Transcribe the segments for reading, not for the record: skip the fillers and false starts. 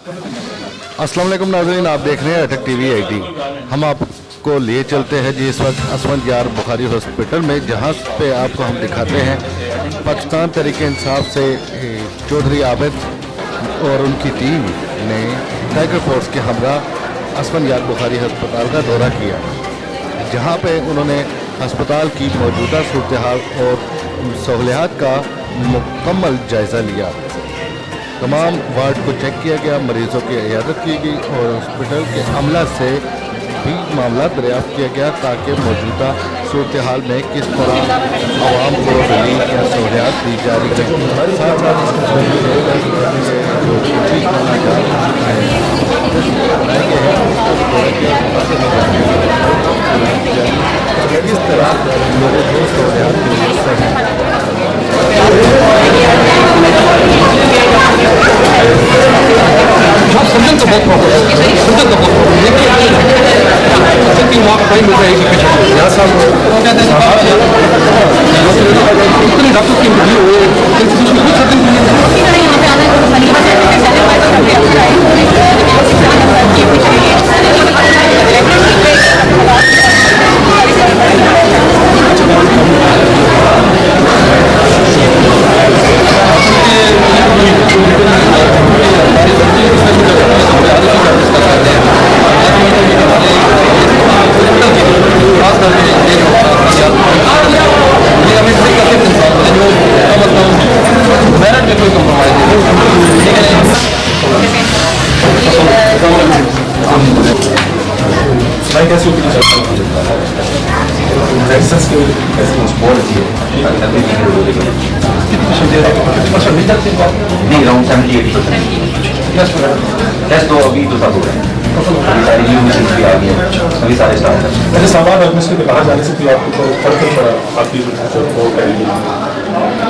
अस्सलाम वालेकुम नाज़रीन, आप देख रहे हैं अटक टीवी 80। हम आपको लिए चलते हैं जी इस वक्त असमत यार बुखारी हॉस्पिटल में, जहाँ पे आपको हम दिखाते हैं पाकिस्तान तहरीक इंसाफ से चौधरी आबिद और उनकी टीम ने टाइगर फोर्स के हमरा असमत यार बुखारी अस्पताल का दौरा किया, जहाँ पे उन्होंने अस्पताल की मौजूदा सूरत हाल और सहूलियात का मुकम्मल जायज़ा लिया। तमाम वार्ड को चेक किया गया, मरीजों की इयादत की गई और हॉस्पिटल के अमला से भी मामला दरियाफ्त किया गया ताकि मौजूदा सूरत हाल में किस तरह आवाम को रिलीफ या सहूलियात दी जा रही है। साथ साथ किस तरह लोगों को सहूलियात मिल सकें। समझन तो बहुत प्रॉब्लम है, समझन तो बहुत प्रॉब्लम है कि वहाँ पर मिल रहा है कि इतने डॉक्टर की इंटरव्यू हुए नहीं अराउंड 70-80% टेस्ट तो अभी तो सब हो रहे हैं, अभी सारी न्यू मशीन भी आ गई है, अभी सारे स्टार्ट हैं। वैसे सामान एडमिनिस्ट्रेटिव के बाहर जाने से भी आपको फर्क नहीं पड़ा आपकी वो करेगी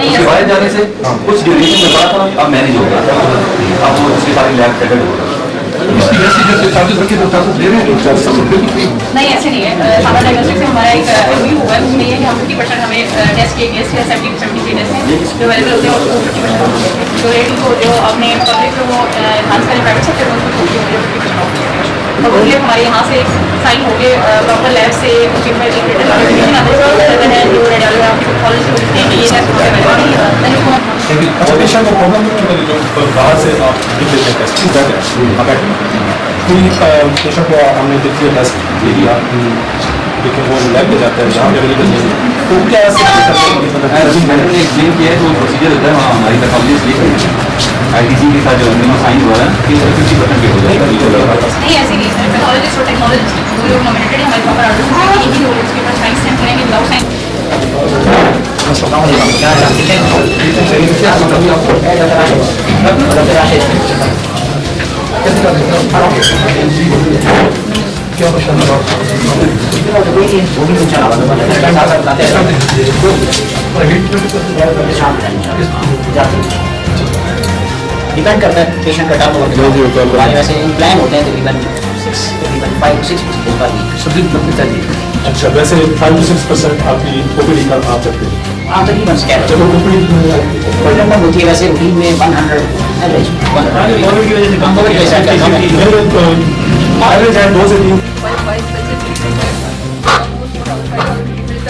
उसके बाहर जाने से कुछ ड्यूरेशन में पड़ा था, अब मैनेज हो गया, अब वो उसकी सारी लैब सेटल हो गया। नहीं ऐसे नहीं है। सादा डायग्नोस्टिक से हमारा एक रिव्यू हुआ है, उसमें ये है कि हम 50% हमें टेस्ट किए गए थे, 70 टेस्ट हैं जो अवेलेबल होते हैं उसको 50% जो रेट को जो अपने पब्लिक को एनहांस करें प्राइवेट सेक्टर में उसको 50% ऑफ किया गया। तो वो हमारे यहाँ से साइन हो गए प्रॉपर लैब से उसमें एक रिटर्न आता है जो रेडियोलॉजी कॉलेज से लिखते हैं कि ये टेस्ट अवेलेबल है। अच्छा पेशेंट को प्रॉब्लम जो बाहर से आप लिख देते हैं टेस्ट कोई पेशेंट को हमने देखिए टेस्ट दे दिया लेकिन वो लैब में जाता है जहाँ अवेलेबल नहीं है तो क्या मैंने एक्सप्लेन किया है, तो प्रोसीजर होता है वहाँ हमारी तकलीफ लिख IDC के साथ जो साइन हुआ है कि 50% पे हो जाएगा। नहीं ऐसे नहीं है, पैथोलॉजिस्ट और टेक्नोलॉजिस्ट दो लोग नॉमिनेटेड है हमारे प्रॉपर ऑर्डर हैं कि यही लोग उसके पास साइन सेंड करेंगे विदाउट साइन। क्या डिपेंड करता है पेशेंट का टर्म हमारे वैसे प्लान होते हैं तकरीबन 5-6% का अच्छा वैसे 5-6% आपकी ओपीडी का आप सकते हैं हाँ तकरीबन जब ओपीडी नंबर होती है वैसे रूटीन में 100 एवरेज कोविड की वजह से कम एवरेज है 2 से 3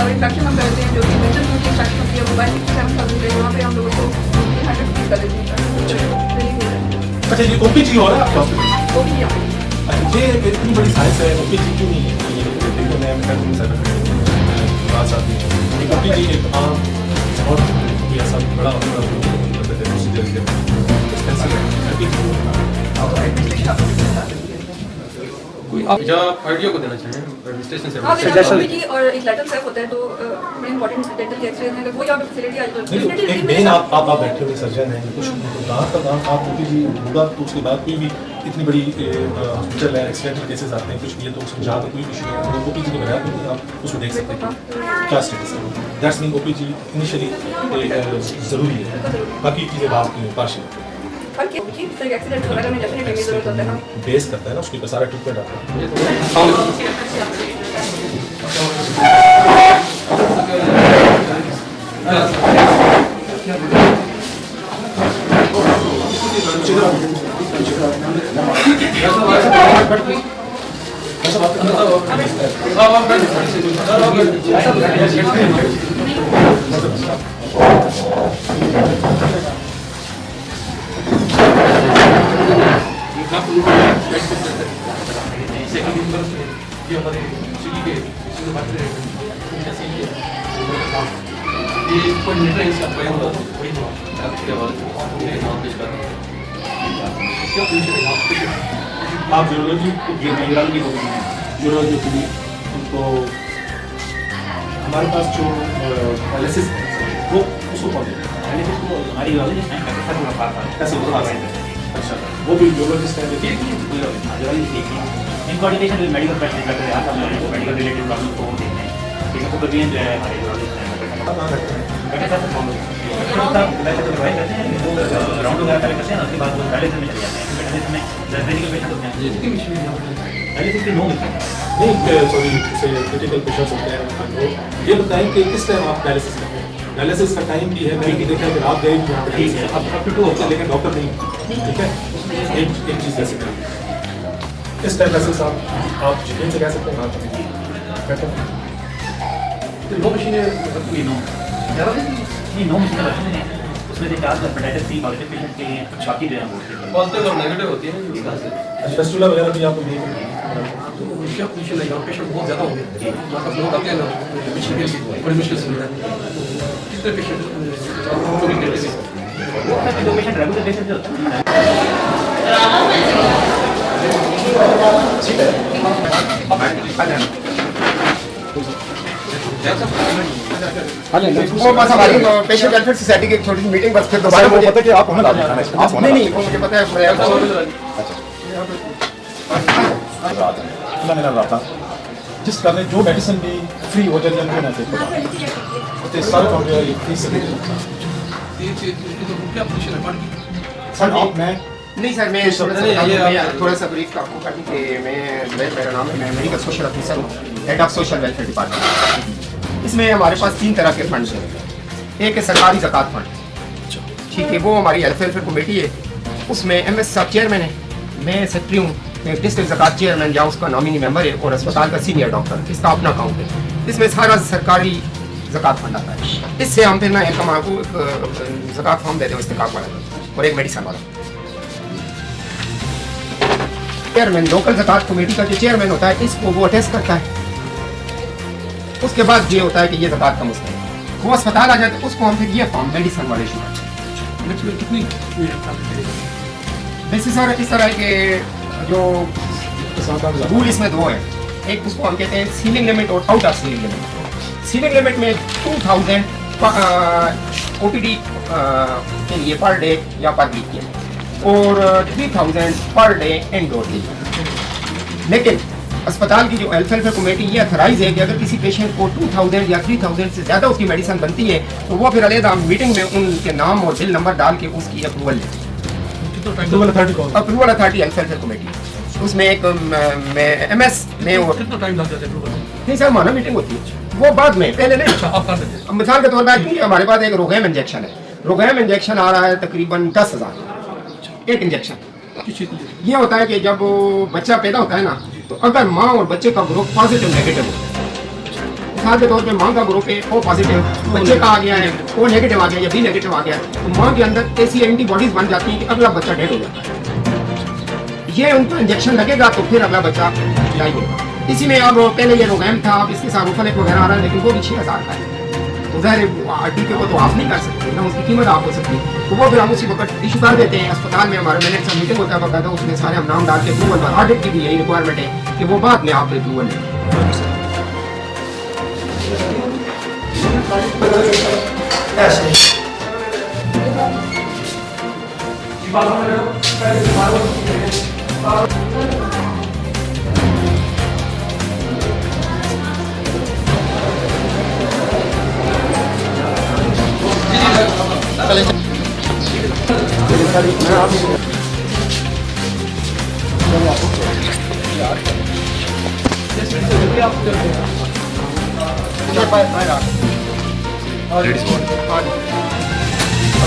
इंफेक्शन हम करते हैं जो कि मेंटल फूड की इंफेक्शन होती है वो 7,000 वहाँ पे हम लोगों को 100 कर देते हैं। अच्छा ये ओपीजी हो रहा है आपका अच्छा ये इतनी बड़ी साइंस है ओपीजी क्यों नहीं है ये देखो नया मेकैनिज्म सर बात आती है ओपीजी एक आम और ये सब बड़ा प्रोसीजर कोई आप या आइडिया को देना चाहिए एडमिनिस्ट्रेशन से ओपीडी और एक लेटर सेफ होता है तो बड़ी इंपॉर्टेंट डेंटल के एक्सरे हैं अगर कोई आप फैसिलिटी आज तो एक मेन आप बैठे हुए सर्जन हैं कुछ दांत का दांत आप ओपीजी होगा तो उसके बाद कोई भी इतनी बड़ी हॉस्पिटल है एक्सीडेंटल केसेस आते हैं कुछ ये तो उसमें जहाँ तक कोई इशू है तो ओपीजी के बगैर भी आप उसमें देख सकते हैं क्या स्टेटस है दैट्स मीन ओपीजी इनिशियली ज़रूरी है, बाकी चीज़ें बात की पार्शियल एक्सीडेंट वगैरह में डेफिनेटली जरूरत होता है बेस करता है ना उसके ऊपर सारा ट्रीटमेंट आता है। आप यूरोलॉजी यूरोलॉजी यूरोलॉजी तो हमारे पास जो एनालिसिस है वो उसको कौन देता है? एनालिसिस को हमारी यूरोलॉजिस्ट हैं कैसे पूरा पास है कैसे वो पास है? अच्छा वो भी यूरोलॉजिस्ट है लेकिन इनकोऑर्डिनेशन विद मेडिकल प्रोफेशनल करते हैं आप लोगों को मेडिकल रिलेटेड प्रॉब्लम को देखते हैं ठीक है तो जो है हमारे यूरोलॉजिस्ट हैं कहाँ रहते हैं? कैसे सब फॉलो करते हैं वो राउंड वगैरह करते हैं उसके बाद वो डायलिसिस में चले जाते हैं डायलिसिस में 10 मेडिकल पेशेंट होते हैं डायलिसिस के 9 मिलते हैं नहीं सॉरी से क्रिटिकल पेशेंट्स होते हैं वो ये बताएं कि किस टाइम आप डायलिसिस करते हैं? डायलिसिस का टाइम भी है मैंने भी देखा कि आप गए भी यहाँ पे ठीक है अब टू होता है लेकिन डॉक्टर नहीं ठीक है एक चीज़ जैसे इस टाइम डायलिसिस आप यकीन से कह सकते हैं कहते हैं वो मशीनें ये नो मशीनें रखते हैं उसमें से 4 हेपेटाइटिस सी पॉजिटिव पेशेंट के लिए बाकी जो है पॉजिटिव और नेगेटिव होती है ना फेस्टुला वगैरह भी आपको नहीं तो क्या पोजीशन है यहाँ पेशेंट बहुत ज़्यादा हो गए हमारे पास लोग आते हैं ना पीछे के लिए बड़ी मुश्किल से मिलता है कितने पेशेंट जो पेशेंट रेगुलर बेसिस पे होता है वो बस हमारी पेशेंट वेलफेयर सोसाइटी की एक छोटी सी मीटिंग बस फिर दोबारा मुझे पता है कि आप होना नहीं नहीं वो मुझे पता है मेरा रहा था जिस कारण जो मेडिसिन भी फ्री हो जाती है उनको ना चाहिए तो सारे काम जो है फ्री से क्या पोजीशन है सर आप मैं नहीं सर मैं थोड़ा सा ब्रीफ आपको करने के मेरा नाम है मैं मेडिकल सोशल ऑफिसर हूँ head of social welfare department इसमें हमारे पास 3 तरह के फंड्स हैं एक है सरकारी ज़कात फंड ठीक है वो हमारी हेल्थ वेलफेयर कमेटी है उसमें MS साहब चेयरमैन है मैं सेक्रेटरी हूँ डिस्ट्रिक्ट ज़कात चेयरमैन या उसका नॉमिनी मेंबर है और अस्पताल का सीनियर डॉक्टर इसका अपना अकाउंट है इसमें सारा सरकारी ज़कात फंड आता है इससे हम फिर ना एक हमारे को ज़कात फॉर्म देते हैं इस्तेकाक वाला और एक मेडिसन वाला चेयरमैन लोकल ज़कात कमेटी का जो चेयरमैन होता है इसको वो अटेस्ट करता है उसके बाद ये होता है कि ये ज़कात का मुस्तहिक वो अस्पताल आ जाता है उसको हम फिर ये फॉर्म मेडिसन वाले इशू कितनी वैसे सर इस तरह के जो रूल इसमें 2 है एक उसको हम कहते हैं सीलिंग लिमिट और out of ceiling limit ceiling limit में 2000 OPD के लिए पर डे या पर वीक के और 3000 पर डे इंडोर के लिए लेकिन अस्पताल की जो हेल्थ वेलफेयर कमेटी ये अथराइज है कि अगर किसी पेशेंट को 2000 या 3000 से ज़्यादा उसकी मेडिसिन बनती है तो वो फिर अलग मीटिंग में उनके नाम और बिल नंबर डाल के उसकी अप्रूवल लेती है approval authority health welfare committee उसमें एक MS में और कितना टाइम लग जाता है नहीं सर हमारा मीटिंग होती है वो बाद में पहले नहीं आप कर देते अब मिसाल के तौर पर हमारे पास एक रोगैम इंजेक्शन है रोगैम इंजेक्शन आ रहा है तकरीबन 10,000 एक इंजेक्शन ये होता है कि जब बच्चा पैदा होता है ना तो अगर माँ और बच्चे का ग्रुप पॉजिटिव नेगेटिव होता है मिसाल के तौर पे माँ का ग्रुप है O पॉजिटिव बच्चे का आ गया है O नेगेटिव आ गया या B नेगेटिव आ गया तो माँ के अंदर ऐसी एंटीबॉडीज बन जाती हैं कि अगला बच्चा डेड हो जाता है ये उनको इंजेक्शन लगेगा तो फिर अगला बच्चा नहीं होगा इसी में अब पहले ये रोगैम था अब इसके साथ रोफलेक वगैरह आ रहा है लेकिन वो भी 6,000 का है तो ज़ाहिर टीके को तो ऑफ नहीं कर सकते ना उसकी कीमत ऑफ हो सकती है तो वो फिर हम उसी वक्त इशू कर देते हैं अस्पताल में हमारे मिनट से मीटिंग होता है बकायदा उसमें सारे हम नाम डाल के अप्रूवल पर ऑडिट की भी यही रिक्वायरमेंट है कि वो बाद में आप अप्रूवल लें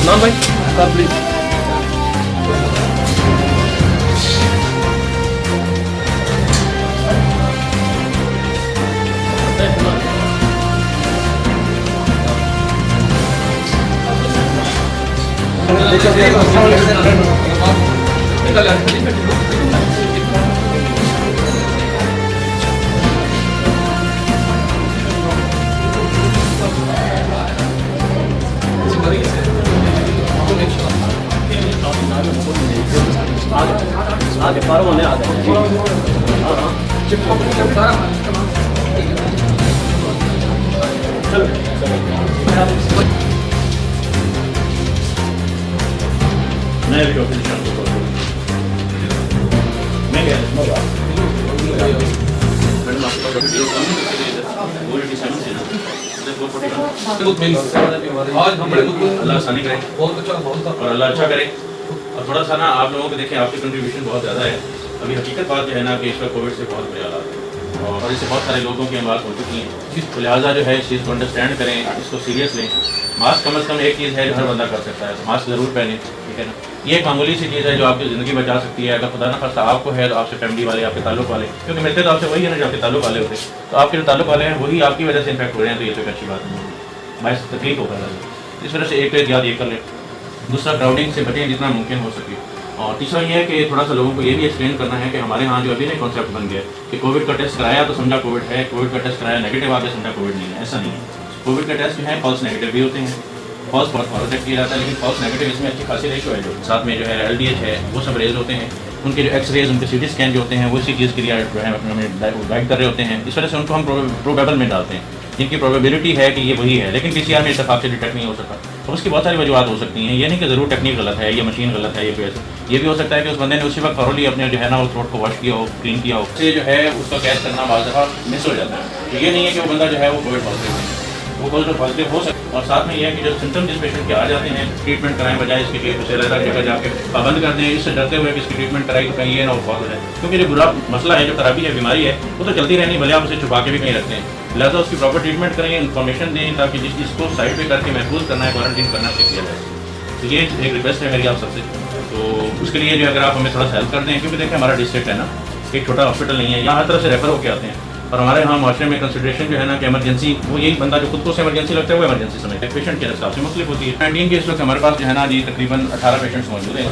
नाम भाई प्लीज मैं भी ऑफिशियल को कॉल मैं क्या मैडम आपका आज हम बड़े अल्लाह आसानी करे बहुत अच्छा माहौल था और अल्लाह अच्छा करे। और थोड़ा सा ना आप लोगों को देखें, आपकी कंट्रीब्यूशन बहुत ज़्यादा है। अभी हकीकत बात जो है ना कि इस वक्त कोविड से बहुत बुरे हालात हैं और इससे बहुत सारे लोगों की अमवात हो चुकी हैं। तो लिहाजा जो है इस चीज़ को अंडरस्टैंड करें, इसको सीरियस लें। मास्क कम अज़ कम एक चीज़ है जो हर बंदा कर सकता है, तो मास्क ज़रूर पहनें, ठीक है ना। ये एक मामूली सी चीज़ है जो आपकी ज़िंदगी बचा सकती है। अगर खुदा ना खास्ता आपको है तो आपसे फैमिली वाले, आपके ताल्लुक वाले, क्योंकि मिलते तो आपसे वही है ना जो आपके ताल्लुक वाले होते, तो आपके जो ताल्लुक वाले हैं वही आपकी वजह से इन्फेक्ट हो रहे हैं, तो ये तो एक अच्छी बात नहीं है, बाइस तकलीफ होगा। इस वजह से एक तो याद ये कर लें, दूसरा क्राउडिंग से बचें जितना मुमकिन हो सके। और तीसरा ये है कि थोड़ा सा लोगों को ये भी एक्सप्लेन करना है कि हमारे यहाँ जो अभी नए कॉन्सेप्ट बन गया कि कोविड का टेस्ट कराया तो समझा कोविड है, कोविड का टेस्ट कराया नेगेटिव आ गया समझा कोविड नहीं है, ऐसा नहीं है। कोविड का टेस्ट जो है फॉल्स नेगेटिव भी होते हैं, फॉल्स बहुत फॉलो चेक किया जाता है, लेकिन फॉल्स नेगेटिव इसमें अच्छी खासी रेशो है। जो साथ में जो है LDH है वो सब रेज होते हैं, उनके जो एक्सरेज, उनके CT स्कैन जो होते हैं वो इसी चीज़ के लिए गाइड कर रहे होते हैं। इस वजह से उनको हम प्रोबेबल में डालते हैं जिनकी प्रोबेबिलिटी है कि ये वही है, लेकिन PCR में इत्तेफाक से डिटेक्ट नहीं हो सकता। और उसकी बहुत सारी वजूहत हो सकती हैं, ये नहीं कि ज़रूर टेक्निक गलत है, ये मशीन गलत है, ये भी हो सकता है कि उस बंदे ने उसी वक्त थॉरोली अपने जो है ना वो थ्रोट को वॉश किया हो, क्लीन किया हो, उससे जो है उसका कैच करना बाज़ दफ़ा मिस हो जाता है। तो ये नहीं है कि वो बंदा जो है वो कोविड पॉजिटिव है, वो कोविड पॉजिटिव हो सकता है। और साथ में ये है कि जो सिम्टम जिस पेशेंट के आ जाते हैं, ट्रीटमेंट कराएं बजाय इसके कि उसे अलग जगह जाके पाबंद कर दें, इससे डरते हुए कि इसकी ट्रीटमेंट कराई तो कहीं ये ना वो फॉल हो जाए। क्योंकि जो बुरा मसला है, जो खराबी है, बीमारी है, वो तो चलती रहनी, भले आप उसे छुपा के भी कहीं रखते हैं। लिहाजा उसकी प्रॉपर ट्रीटमेंट करें, इन्फॉर्मेशन दें, ताकि जिस चीज़ को साइड पे करके महफूज करना है, क्वारंटीन करना सीख लिया जाए। तो ये एक रिक्वेस्ट है मेरी आप सबसे। तो उसके लिए जो अगर आप हमें थोड़ा सा हेल्प कर दें, क्योंकि देखिए हमारा डिस्ट्रिक्ट है ना, एक छोटा हॉस्पिटल नहीं है, यहाँ हर तरफ से रेफर होकर आते हैं। और हमारे यहाँ माशरे में कंसिडरेशन जो है ना कि इमरजेंसी, वो यही बंदा जो खुद को से इमरजेंसी लगता है वो इमरजेंसी समझते हैं, पेशेंट के हिसाब से मुख्तलिफ होती है। 19 के इस वक्त हमारे पास जो है ना जी तकरीबन 18 पेशेंट्स मौजूद हैं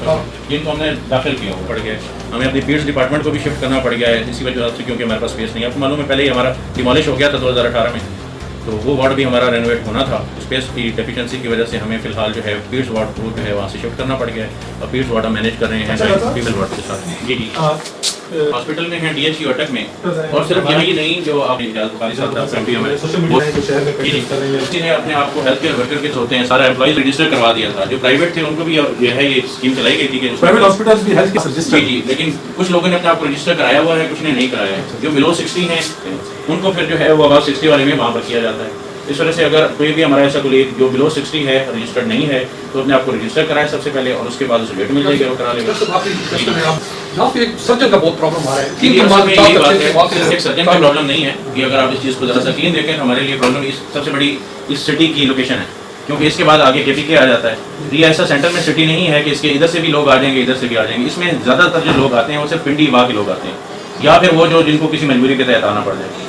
जिनको हमने दाखिल किया हो पड़ गया। हमें अपनी पीड्स डिपार्टमेंट को भी शिफ्ट करना पड़ गया है इसी वजह से, क्योंकि हमारे पास स्पेस नहीं है। आपको मालूम है पहले ही हमारा डिमोलिश हो गया था 2018 में, तो वो वार्ड भी हमारा रेनोवेट होना था। स्पेस की डेफिशिएंसी की वजह से हमें फिलहाल जो है पीड्स वार्ड को जो है वहाँ से शिफ्ट करना पड़ गया है और पीड्स वार्ड हम मैनेज कर रहे हैं फीमेल वार्ड के साथ। जी जी हॉस्पिटल में है DHC अटक में, और सिर्फ यही नहीं जो आप ने अपने आप को हेल्थ केयर वर्कर के होते हैं सारा एम्प्लॉइज रजिस्टर करवा दिया था। जो प्राइवेट थे उनको भी जो है ये स्कीम चलाई गई थी कि प्राइवेट हॉस्पिटल्स भी हेल्थ केयर रजिस्टर, जी, लेकिन कुछ लोगों ने अपने आप को रजिस्टर कराया हुआ है, कुछ ने नहीं कराया है। जो बिलो 60 हैं उनको फिर जो है वो अबाउट 60 वाले में वहाँ पर किया जाता है। इस वजह से अगर कोई भी हमारा ऐसा कोई जो बिलो 60 है रजिस्टर्ड नहीं है तो अपने आपको रजिस्टर कराए सबसे पहले, और उसके बाद उसे डेट मिल जाएगी वो करा लेगा। यहाँ पे एक सर्जन का बहुत प्रॉब्लम आ रहा है। एक सर्जन का प्रॉब्लम नहीं है कि अगर आप इस चीज़ को ज़रा सा क्लीन देखें, हमारे लिए प्रॉब्लम इस सबसे बड़ी इस सिटी की लोकेशन है, क्योंकि इसके बाद आगे KPK आ जाता है। ये ऐसा सेंटर में सिटी नहीं है कि इसके इधर से भी लोग आ जाएंगे, इधर से भी आ जाएंगे। इसमें ज़्यादातर जो लोग आते हैं वो सिर्फ पिंडी वाह के लोग आते हैं, या फिर वो जो जिनको किसी मजबूरी के तहत आना पड़ जाए।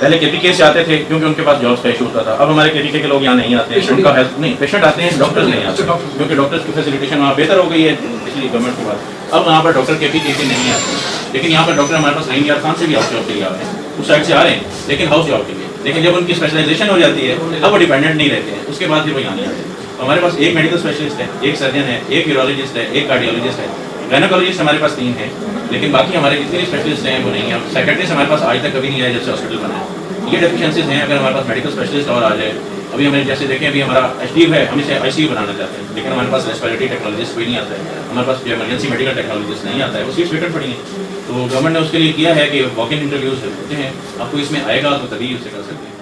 पहले KPK से आते थे क्योंकि उनके पास जॉब्स का इशू होता था। अब हमारे KPK के लोग यहाँ नहीं आते, उनका हेल्थ नहीं, पेशेंट आते हैं, डॉक्टर्स नहीं आते, क्योंकि डॉक्टर्स की फैसिलिटेशन वहाँ बेहतर हो गई है पिछली गवर्नमेंट के बाद। अब यहाँ पर डॉक्टर KPK के नहीं आते, लेकिन यहाँ पर डॉक्टर हमारे पास रहेंगे खान से भी हाउस जॉब के लिए आ रहे हैं, उस साइड से आ रहे हैं, लेकिन हाउस जॉब के लिए। लेकिन जब उनकी स्पेशलाइजेशन हो जाती है अब वो डिपेंडेंट नहीं रहते हैं, उसके बाद फिर वो यहाँ नहीं आते। हमारे पास एक मेडिकल स्पेशलिस्ट है, एक सर्जन है, एक यूरोलॉजिस्ट है, एक कार्डियोलॉजिस्ट है, गायनेकोलॉजिस्ट हमारे पास 3 है, लेकिन बाकी हमारे जितने स्पेशलिस्ट हैं वो नहीं है। साइकेट्रिस्ट हमारे पास आज तक कभी नहीं आया जब से हॉस्पिटल बना है। ये डेफिशिएंसीज हैं। अगर हमारे पास मेडिकल स्पेशलिस्ट और आ जाए, अभी हमें जैसे देखें अभी हमारा HDU है, हम इसे ICU बनाना चाहते हैं, लेकिन हमारे पास रेस्पिरेटरी टेक्नोलॉजिस्ट कोई नहीं आता है, हमारे पास जो इमरजेंसी मेडिकल टेक्नोलॉजिस्ट नहीं आता है, वो सीट्स वेकेंट पड़ी हैं। तो गवर्नमेंट ने उसके लिए किया है कि वॉक इन इंटरव्यूज होते हैं, आपको इसमें आएगा तो तभी उसे कर सकते हैं।